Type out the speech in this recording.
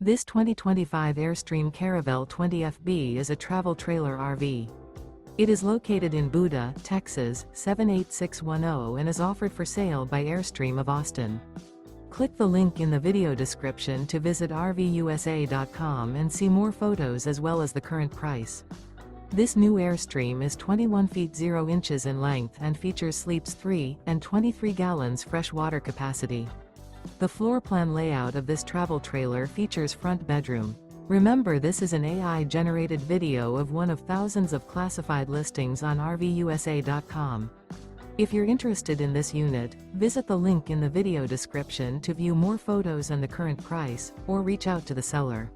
This 2025 Airstream Caravel 20FB is a travel trailer RV. It is located in Buda, Texas, 78610 and is offered for sale by Airstream of Austin. Click the link in the video description to visit RVUSA.com and see more photos as well as the current price. This new Airstream is 21 feet 0 inches in length and features sleeps 3 and 23 gallons fresh water capacity. The floor plan layout of this travel trailer features front bedroom. Remember, this is an AI-generated video of one of thousands of classified listings on RVUSA.com. If you're interested in this unit, visit the link in the video description to view more photos and the current price, or reach out to the seller.